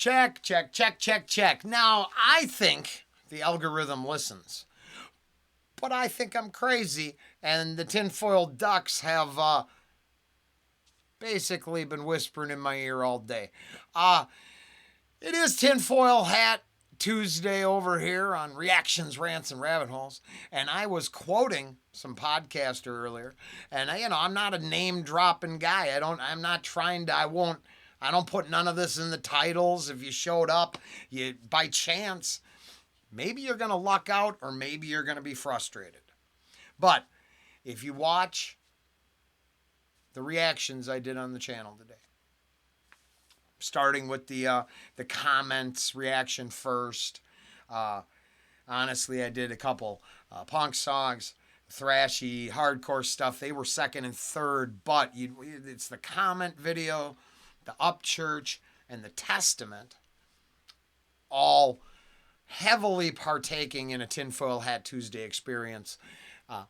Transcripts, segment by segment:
Check, check, check, check, check. Now, I think the algorithm listens. But I think I'm crazy, and the tinfoil ducks have basically been whispering in my ear all day. It is Tinfoil Hat Tuesday over here on Reactions, Rants, and Rabbit Holes, and I was quoting some podcaster earlier, and I'm not a name-dropping guy. I don't put none of this in the titles. If you showed up, by chance, maybe you're going to luck out or maybe you're going to be frustrated. But if you watch the reactions I did on the channel today, starting with the comments reaction first, honestly, I did a couple punk songs, thrashy, hardcore stuff. They were second and third, but it's the comment video, the Upchurch, and the Testament, all heavily partaking in a Tinfoil Hat Tuesday experience,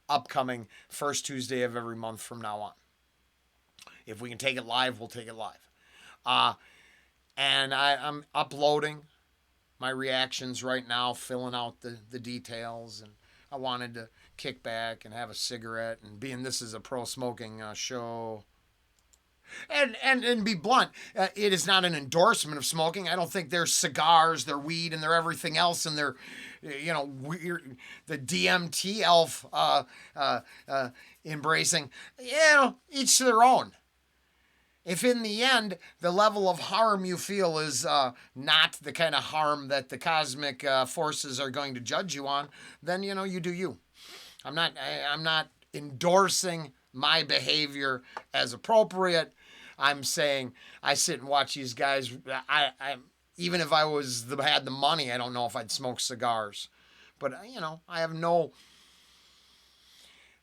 upcoming first Tuesday of every month from now on. If we can take it live, we'll take it live. And I'm uploading my reactions right now, filling out the details, and I wanted to kick back and have a cigarette, and being this is a pro-smoking show, and be blunt, it is not an endorsement of smoking. I don't think there's cigars, their weed, and their everything else, and their, weird, the DMT elf embracing. Each to their own. If in the end the level of harm you feel is not the kind of harm that the cosmic forces are going to judge you on, then you do you. I'm not endorsing my behavior as appropriate. I'm saying I sit and watch these guys. I even if I had the money, I don't know if I'd smoke cigars. But I have no.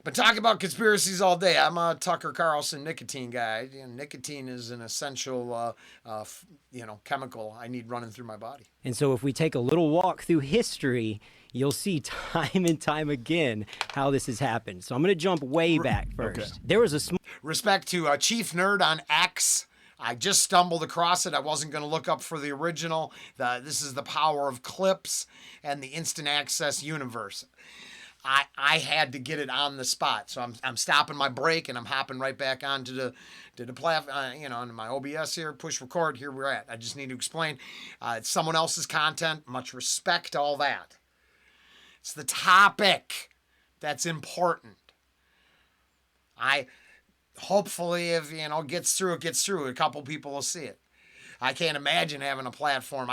But talk about conspiracies all day. I'm a Tucker Carlson nicotine guy. Nicotine is an essential, chemical I need running through my body. And so if we take a little walk through history, you'll see time and time again how this has happened. So I'm going to jump way back first. Okay. There was a respect to Chief Nerd on X. I just stumbled across it. I wasn't going to look up for the original. This is the power of clips and the instant access universe. I had to get it on the spot, so I'm stopping my break and I'm hopping right back onto the platform, on my OBS here, push record. Here we're at. I just need to explain. It's someone else's content. Much respect to all that. It's the topic that's important. Hopefully, if gets through, it gets through. A couple people will see it. I can't imagine having a platform.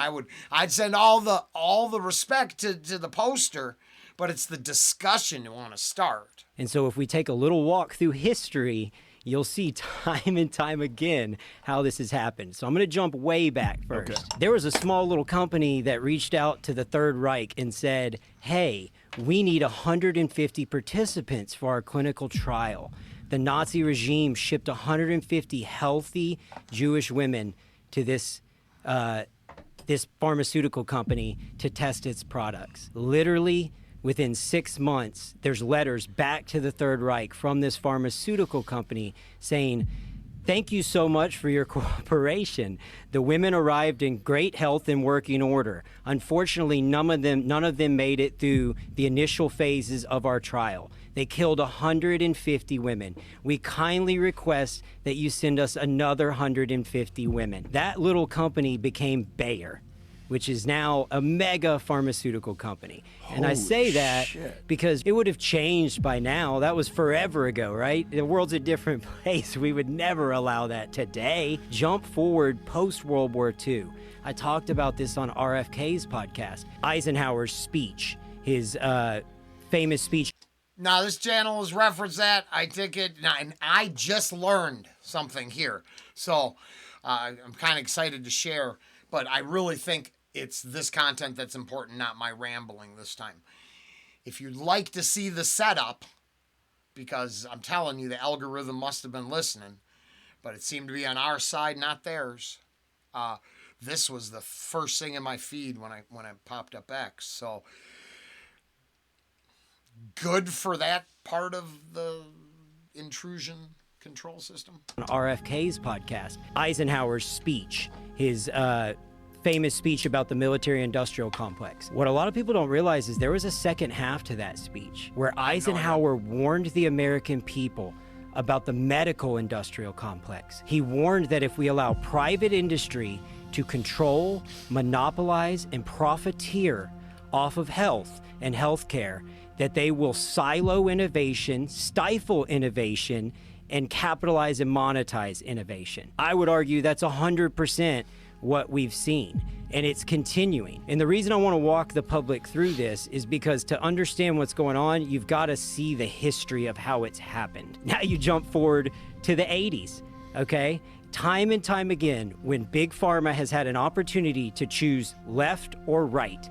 I'd send all the respect to the poster. But it's the discussion you want to start. And so if we take a little walk through history, you'll see time and time again how this has happened. So I'm going to jump way back first. Okay. There was a small little company that reached out to the Third Reich and said, hey, we need 150 participants for our clinical trial. The Nazi regime shipped 150 healthy Jewish women to this pharmaceutical company to test its products. Literally, within 6 months, there's letters back to the Third Reich from this pharmaceutical company saying, thank you so much for your cooperation. The women arrived in great health and working order. Unfortunately, none of them made it through the initial phases of our trial. They killed 150 women. We kindly request that you send us another 150 women. That little company became Bayer, which is now a mega pharmaceutical company. And I say that because it would have changed by now. That was forever ago, right? The world's a different place. We would never allow that today. Jump forward post-World War II. I talked about this on RFK's podcast. Eisenhower's speech, his famous speech. Now, this channel has referenced that. I take it, and I just learned something here. So I'm kind of excited to share, but I really think it's this content that's important, not my rambling this time. If you'd like to see the setup, because I'm telling you, the algorithm must have been listening, but it seemed to be on our side, not theirs. This was the first thing in my feed when I popped up X. So good for that part of the intrusion control system. On RFK's podcast, Eisenhower's speech, his famous speech about the military-industrial complex. What a lot of people don't realize is there was a second half to that speech where Eisenhower warned the American people about the medical industrial complex. He warned that if we allow private industry to control, monopolize, and profiteer off of health and healthcare, that they will silo innovation, stifle innovation, and capitalize and monetize innovation. I would argue that's 100% what we've seen, and it's continuing. And the reason I want to walk the public through this is because to understand what's going on, you've got to see the history of how it's happened. Now you jump forward to the 80s, okay? Time and time again, when Big Pharma has had an opportunity to choose left or right,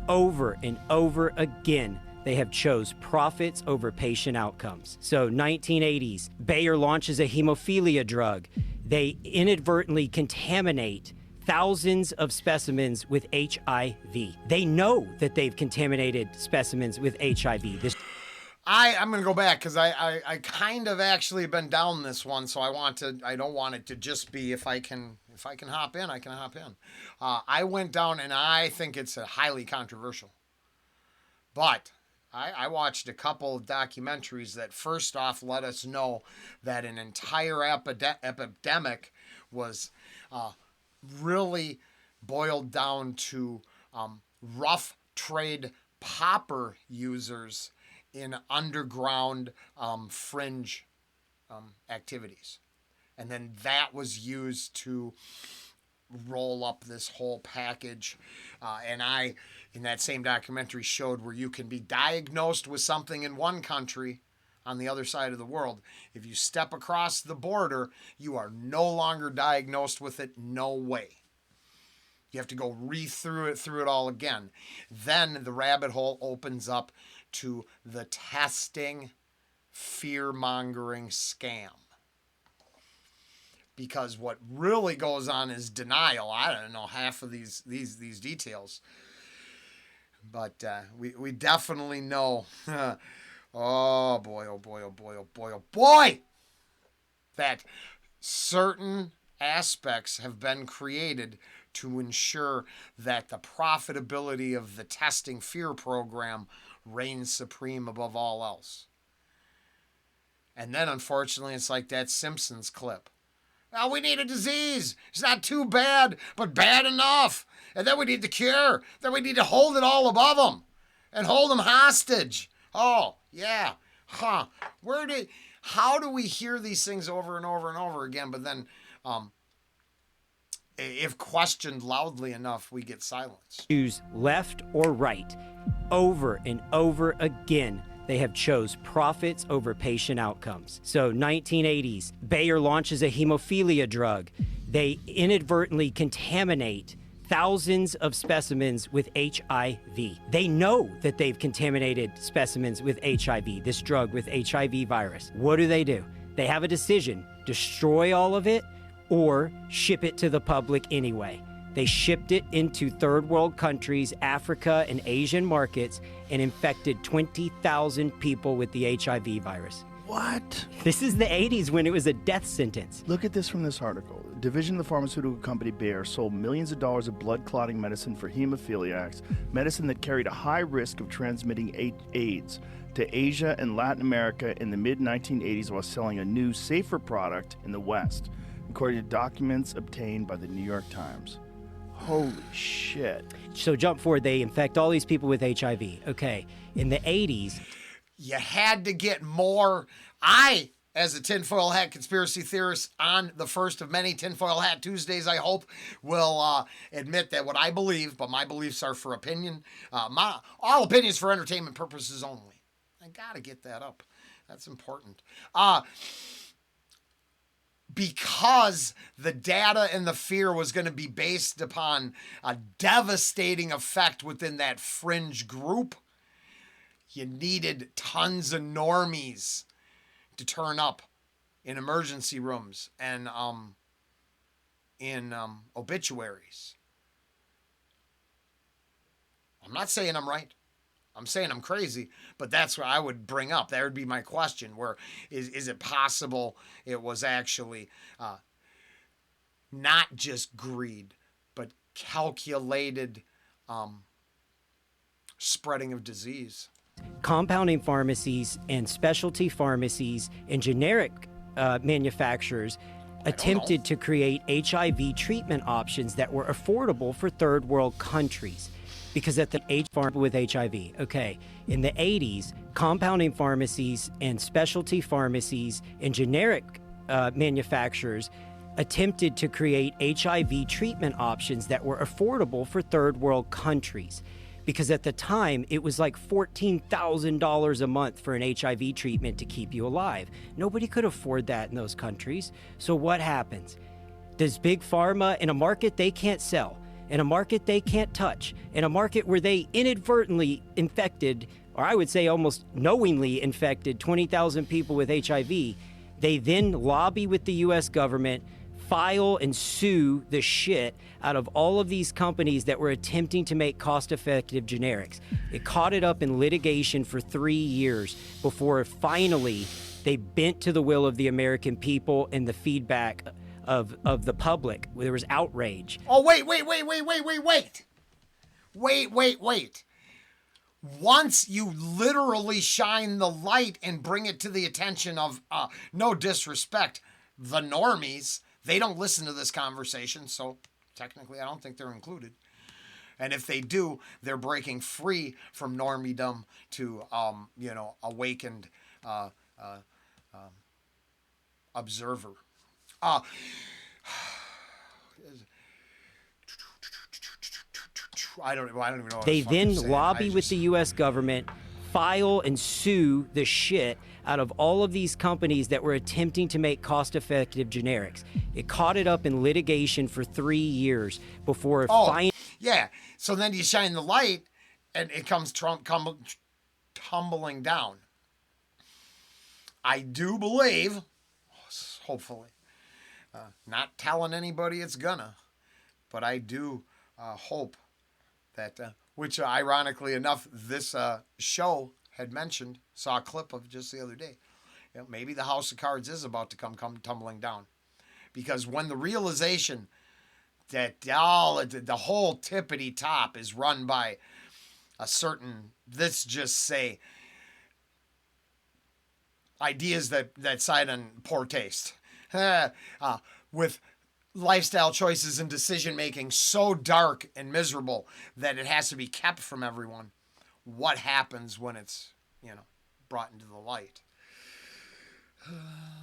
over and over again, they have chose profits over patient outcomes. So 1980s, Bayer launches a hemophilia drug. They inadvertently contaminate thousands of specimens with HIV. They know that they've contaminated specimens with HIV. I'm going to go back because I kind of actually been down this one, so I don't want it to just be if I can hop in, I can hop in. I went down and I think it's a highly controversial. But I watched a couple of documentaries that first off let us know that an entire epidemic was really boiled down to rough trade popper users in underground fringe activities. And then that was used to roll up this whole package. And I, in that same documentary, showed where you can be diagnosed with something in one country on the other side of the world. If you step across the border, you are no longer diagnosed with it. No way. You have to go through it all again. Then the rabbit hole opens up to the testing, fear-mongering scam. Because what really goes on is denial. I don't know half of these details. But we definitely know, oh boy, oh boy, oh boy, oh boy, oh boy, that certain aspects have been created to ensure that the profitability of the testing fear program reigns supreme above all else. And then, unfortunately, it's like that Simpsons clip. Now we need a disease. It's not too bad, but bad enough. And then we need the cure. Then we need to hold it all above them and hold them hostage. Oh, yeah. Huh. How do we hear these things over and over and over again, but then if questioned loudly enough, we get silence? Choose left or right. Over and over again, they have chose profits over patient outcomes. So 1980s, Bayer launches a hemophilia drug. They inadvertently contaminate thousands of specimens with HIV. They know that they've contaminated specimens with HIV, this drug with HIV virus. What do? They have a decision: destroy all of it or ship it to the public anyway. They shipped it into third world countries, Africa and Asian markets, and infected 20,000 people with the HIV virus. What? This is the 80s when it was a death sentence. Look at this from this article. Division of the pharmaceutical company Bayer sold millions of dollars of blood clotting medicine for hemophiliacs, medicine that carried a high risk of transmitting AIDS, to Asia and Latin America in the mid-1980s while selling a new, safer product in the West, according to documents obtained by the New York Times. Holy shit. So jump forward, they infect all these people with HIV. Okay, in the 80s... You had to get more. I, as a tinfoil hat conspiracy theorist on the first of many tinfoil hat Tuesdays, I hope, will admit that what I believe, but my beliefs are for opinion. All opinions for entertainment purposes only. I gotta get that up. That's important. Because the data and the fear was going to be based upon a devastating effect within that fringe group, you needed tons of normies to turn up in emergency rooms and in obituaries. I'm not saying I'm right. I'm saying I'm crazy, but that's what I would bring up. That would be my question. Where is it possible it was actually not just greed, but calculated spreading of disease. Compounding pharmacies and specialty pharmacies and generic manufacturers attempted to create HIV treatment options that were affordable for third world countries. Because at the age farm with HIV, okay, in the 80s, compounding pharmacies and specialty pharmacies and generic manufacturers attempted to create HIV treatment options that were affordable for third world countries. Because at the time, it was like $14,000 a month for an HIV treatment to keep you alive. Nobody could afford that in those countries. So what happens? Does Big Pharma, in a market they can't sell, in a market they can't touch, in a market where they inadvertently infected, or I would say almost knowingly infected 20,000 people with HIV, they then lobby with the US government, file and sue the shit out of all of these companies that were attempting to make cost-effective generics. It caught it up in litigation for 3 years before finally they bent to the will of the American people and the feedback of the public. There was outrage. Oh, wait. Once you literally shine the light and bring it to the attention of, no disrespect, the normies, they don't listen to this conversation, so technically I don't think they're included. And if they do, they're breaking free from normiedom to, awakened observer. I don't even know. They then lobby with the U.S. government, file and sue the shit out of all of these companies that were attempting to make cost-effective generics. It caught it up in litigation for 3 years before finally. Yeah. So then you shine the light, and it comes tumbling down. I do believe, hopefully, not telling anybody it's gonna, but I do hope that, which ironically enough, this show had mentioned, saw a clip of just the other day. Maybe the House of Cards is about to come tumbling down. Because when the realization that the whole tippity top is run by a certain, let's just say, ideas that side on poor taste, with lifestyle choices and decision making so dark and miserable that it has to be kept from everyone, what happens when it's, brought into the light?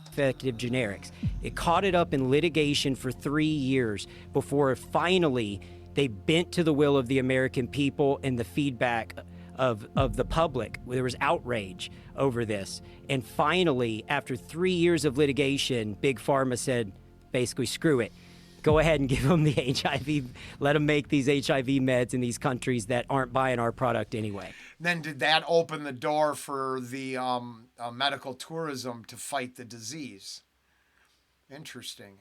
Effective generics. It caught it up in litigation for 3 years before finally they bent to the will of the American people and the feedback of the public. There was outrage over this. And finally, after 3 years of litigation, Big Pharma said, basically, screw it. Go ahead and give them the HIV, let them make these HIV meds in these countries that aren't buying our product anyway. Then did that open the door for the medical tourism to fight the disease? Interesting.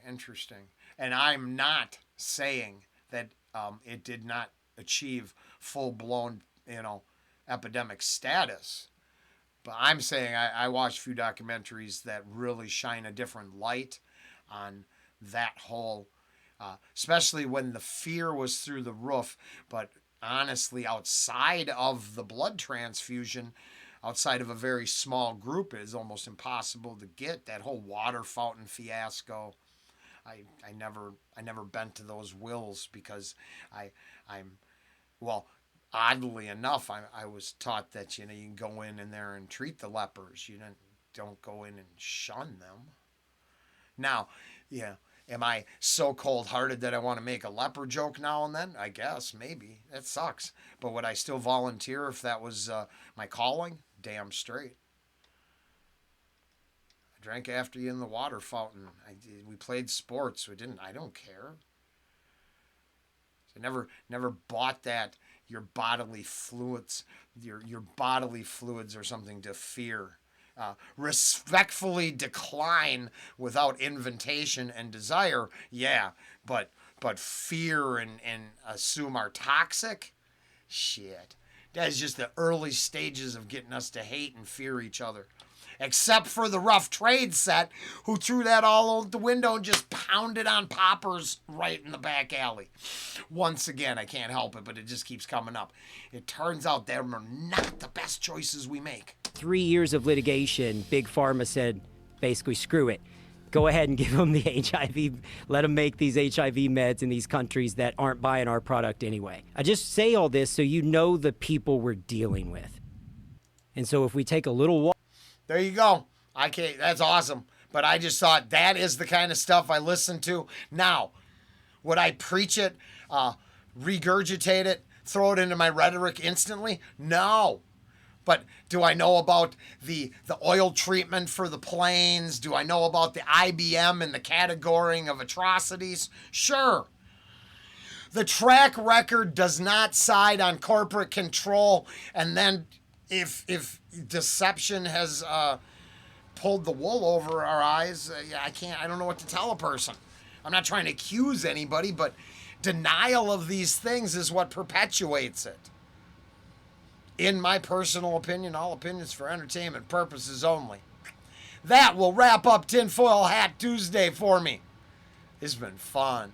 And I'm not saying that it did not achieve full-blown, epidemic status. But I'm saying I watched a few documentaries that really shine a different light on that whole, especially when the fear was through the roof. But honestly, outside of the blood transfusion, outside of a very small group, it is almost impossible to get. That whole water fountain fiasco, I never bent to those wills because oddly enough, I was taught that you can go in there and treat the lepers. You don't go in and shun them. Now, am I so cold-hearted that I want to make a leper joke now and then? I guess, maybe. That sucks. But would I still volunteer if that was my calling? Damn straight. I drank after you in the water fountain. We played sports. I don't care. I never bought that. Your bodily fluids or something to fear. Respectfully decline without invitation and desire, yeah, but fear and assume are toxic? Shit. That's just the early stages of getting us to hate and fear each other. except for the rough trade set who threw that all out the window and just pounded on poppers right in the back alley. Once again, I can't help it, but it just keeps coming up. It turns out they're not the best choices we make. 3 years of litigation, Big Pharma said, basically, screw it. Go ahead and give them the HIV, let them make these HIV meds in these countries that aren't buying our product anyway. I just say all this so you know the people we're dealing with. And so if we take a little walk. There you go. That's awesome. But I just thought that is the kind of stuff I listen to. Now, would I preach it, regurgitate it, throw it into my rhetoric instantly? No. But do I know about the oil treatment for the planes? Do I know about the IBM and the categorizing of atrocities? Sure. The track record does not side on corporate control. And then if deception has pulled the wool over our eyes, I don't know what to tell a person. I'm not trying to accuse anybody, but denial of these things is what perpetuates it. In my personal opinion, all opinions for entertainment purposes only. That will wrap up Tinfoil Hat Tuesday for me. It's been fun.